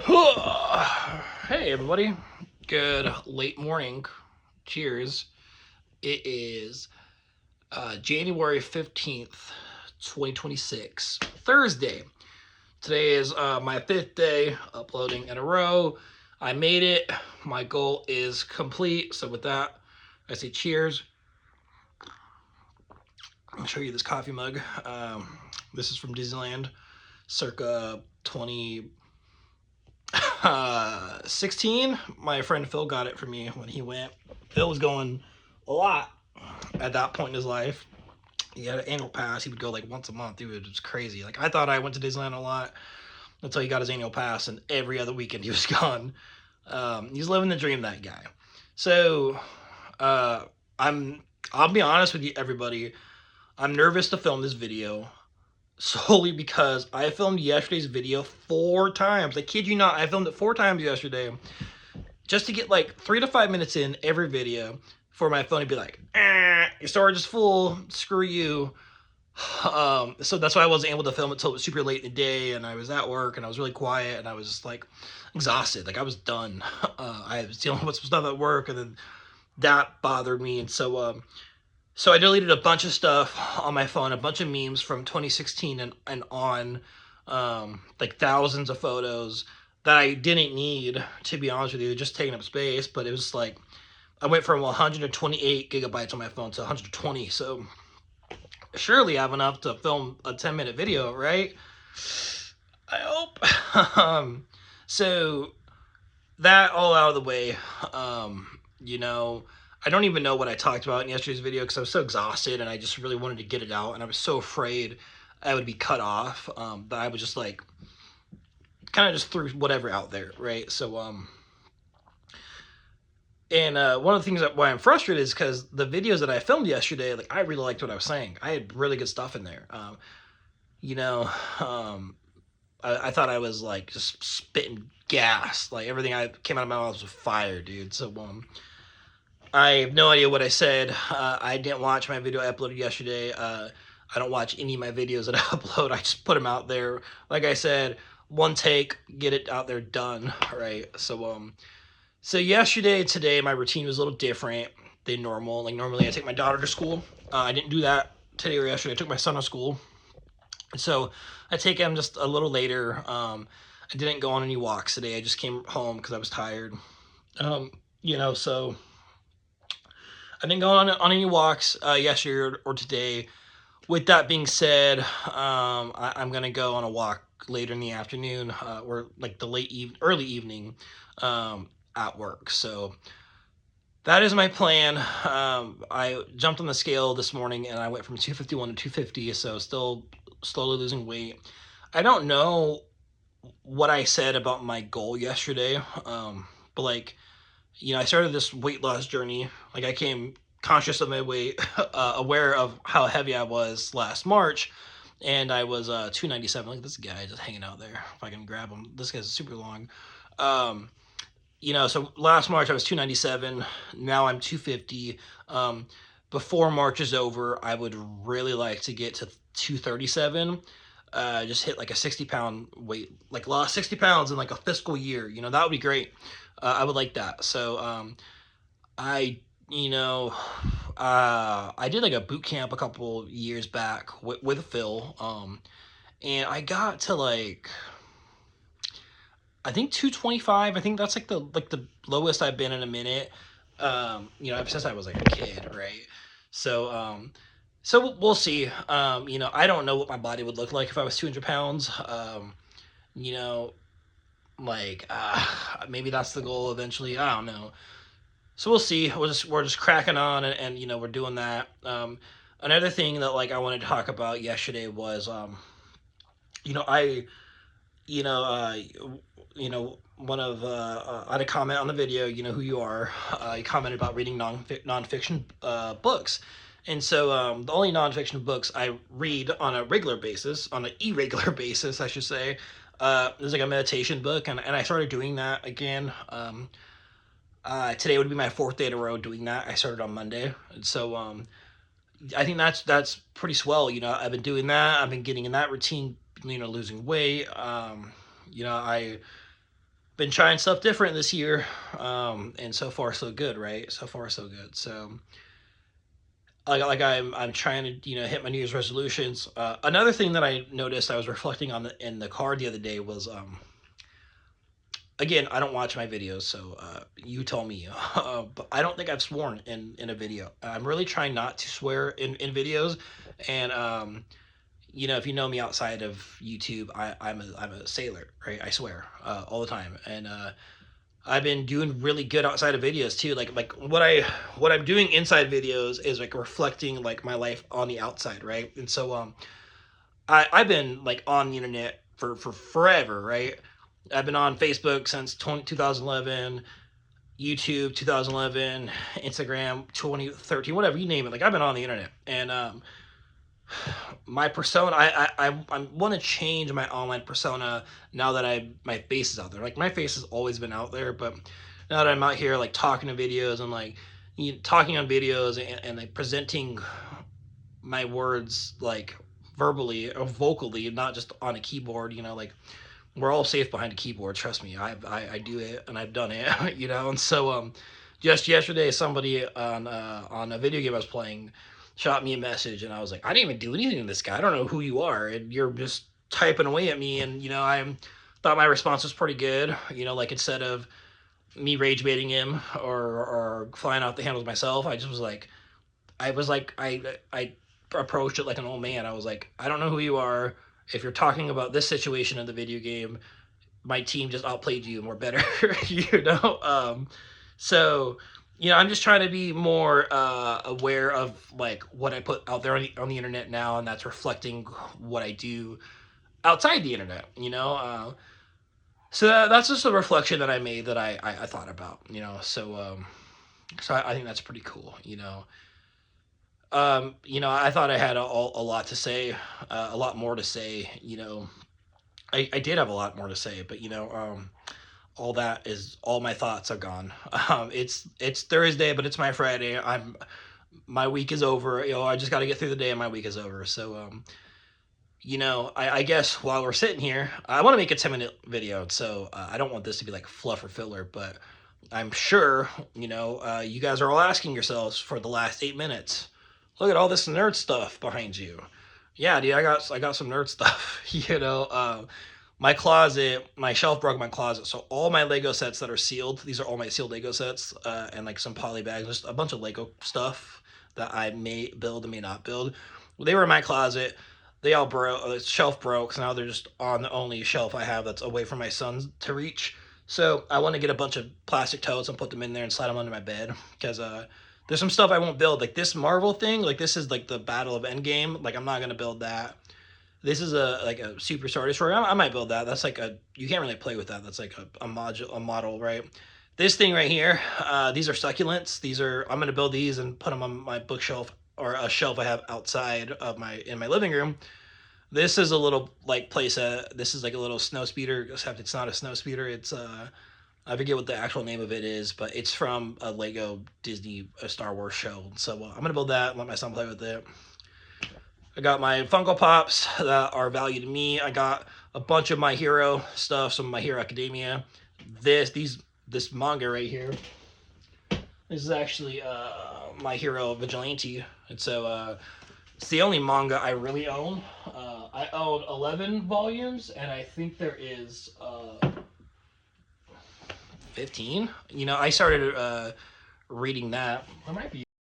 Hey everybody, good late morning. Cheers. It is January 15th, 2026, Thursday. Today is my fifth day uploading in a row. I made it. My goal is complete. So with that, I say cheers. I'll show you this coffee mug. This is from Disneyland, circa 2016. My friend Phil got it for me when he went. Phil was going a lot at that point in his life. He had an annual pass. He would go like once a month. Dude, it was crazy. Like, I thought I went to Disneyland a lot until he got his annual pass, and every other weekend he was gone. He's living the dream, that guy. So I'll be honest with you, everybody. I'm nervous to film this video solely because I filmed yesterday's video 4 times. I kid you not, I filmed it 4 times yesterday just to get like 3 to 5 minutes in every video for my phone to be like, your storage is full, screw you. So that's why I wasn't able to film it till it was super late in the day, and I was at work and I was really quiet and I was just like exhausted. Like, I was done. I was dealing with some stuff at work, and then that bothered me, and so I deleted a bunch of stuff on my phone, a bunch of memes from 2016 and on, like thousands of photos that I didn't need, to be honest with you, just taking up space. But it was like, I went from 128 gigabytes on my phone to 120. So surely I have enough to film a 10-minute video, right? I hope. So that all out of the way, you know, I don't even know what I talked about in yesterday's video because I was so exhausted and I just really wanted to get it out, and I was so afraid I would be cut off, that I was just like kind of just threw whatever out there, right? So and one of the things that why I'm frustrated is because the videos that I filmed yesterday, like, I really liked what I was saying. I had really good stuff in there. You know, I thought I was like just spitting gas. Like, everything I came out of my mouth was fire, dude. So I have no idea what I said. I didn't watch my video I uploaded yesterday. I don't watch any of my videos that I upload. I just put them out there. Like I said, one take, get it out there, done. Right. So today, my routine was a little different than normal. Like, normally I take my daughter to school. I didn't do that today or yesterday. I took my son to school. So I take him just a little later. I didn't go on any walks today. I just came home because I was tired. So I didn't go on any walks yesterday or today. With that being said, I'm gonna go on a walk later in the afternoon, or like the early evening, at work. So that is my plan. I jumped on the scale this morning and I went from 251 to 250, so still slowly losing weight. I don't know what I said about my goal yesterday, but like, I started this weight loss journey. Like, I came conscious of my weight, aware of how heavy I was last March, and I was 297. Look at this guy just hanging out there. If I can grab him, this guy's super long. So last March I was 297. Now I'm 250. Before March is over, I would really like to get to 237. Just hit like a 60-pound weight, like lost 60 pounds in like a fiscal year. That would be great. I would like that. So I I did like a boot camp a couple years back with Phil, and I got to like, I think 225. I think that's like the lowest I've been in a minute. Ever since I was like a kid, right? So we'll see. I don't know what my body would look like if I was 200 pounds. You know, maybe that's the goal eventually. I don't know. So we'll see. We're just cracking on, and we're doing that. Another thing that like I wanted to talk about yesterday was I you know one of I had a comment on the video. You know who you are. You commented about reading nonfiction books. And so the only nonfiction books I read on a regular basis, on an irregular basis, I should say, is like a meditation book, and I started doing that again. Today would be my 4th day in a row doing that. I started on Monday, and so I think that's pretty swell. I've been doing that. I've been getting in that routine. Losing weight. I been trying stuff different this year, and so far so good, right? So far so good. So I'm trying to hit my New Year's resolutions. Another thing that I noticed, I was reflecting on in the car the other day was again, I don't watch my videos, so you tell me. But I don't think I've sworn in a video. I'm really trying not to swear in videos, and if you know me outside of YouTube, I'm a sailor, right? I swear all the time, and I've been doing really good outside of videos too. Like what I'm doing inside videos is like reflecting like my life on the outside, right? And so I've been like on the internet for forever, right? I've been on Facebook since 2011, YouTube 2011, Instagram 2013, whatever you name it. Like I've been on the internet, and my persona, I want to change my online persona now that my face is out there. Like my face has always been out there, but now that I'm out here like talking to videos and like talking on videos and like presenting my words like verbally or vocally, not just on a keyboard, like we're all safe behind a keyboard. Trust me, I do it and I've done it, And so just yesterday, somebody on a video game I was playing shot me a message, and I was like, I didn't even do anything to this guy. I don't know who you are, and you're just typing away at me. And I thought my response was pretty good. Like instead of me rage baiting him or flying off the handles myself, I just was like, I approached it like an old man. I was like, I don't know who you are. If you're talking about this situation in the video game, my team just outplayed you and we're better, So, I'm just trying to be more aware of like what I put out there on the internet now, and that's reflecting what I do outside the internet, So that's just a reflection that I made that I thought about, So I think that's pretty cool, I thought I had a lot to say, a lot more to say, I did have a lot more to say, but all that is all my thoughts are gone. It's Thursday, but it's my Friday. My week is over. I just got to get through the day, and my week is over. So I guess while we're sitting here, I want to make a 10-minute video. So I don't want this to be like fluff or filler, but I'm sure you guys are all asking yourselves for the last 8 minutes. Look at all this nerd stuff behind you. Yeah, dude, I got some nerd stuff. My closet, my shelf broke in my closet, so all my Lego sets that are sealed, these are all my sealed Lego sets, and like some poly bags, just a bunch of Lego stuff that I may build and may not build. They were in my closet. They all broke. The shelf broke, so now they're just on the only shelf I have that's away from my son to reach. So I want to get a bunch of plastic totes and put them in there and slide them under my bed, because there's some stuff I won't build. Like this Marvel thing, like this is like the Battle of Endgame. Like I'm not going to build that. This is a Super Star Destroyer. I might build that. That's like you can't really play with that. That's like a model, right? This thing right here, these are succulents. I'm gonna build these and put them on my bookshelf or a shelf I have outside of in my living room. This is a little like playset. This is like a little snow speeder, except it's not a snow speeder. It's I forget what the actual name of it is, but it's from a Lego Disney Star Wars show. So I'm gonna build that and let my son play with it. I got my Funko Pops that are value to me. I got a bunch of My Hero stuff, some of My Hero Academia. This manga right here. This is actually My Hero Vigilante. And so it's the only manga I really own. I own 11 volumes, and I think there is 15. I started reading that. There might be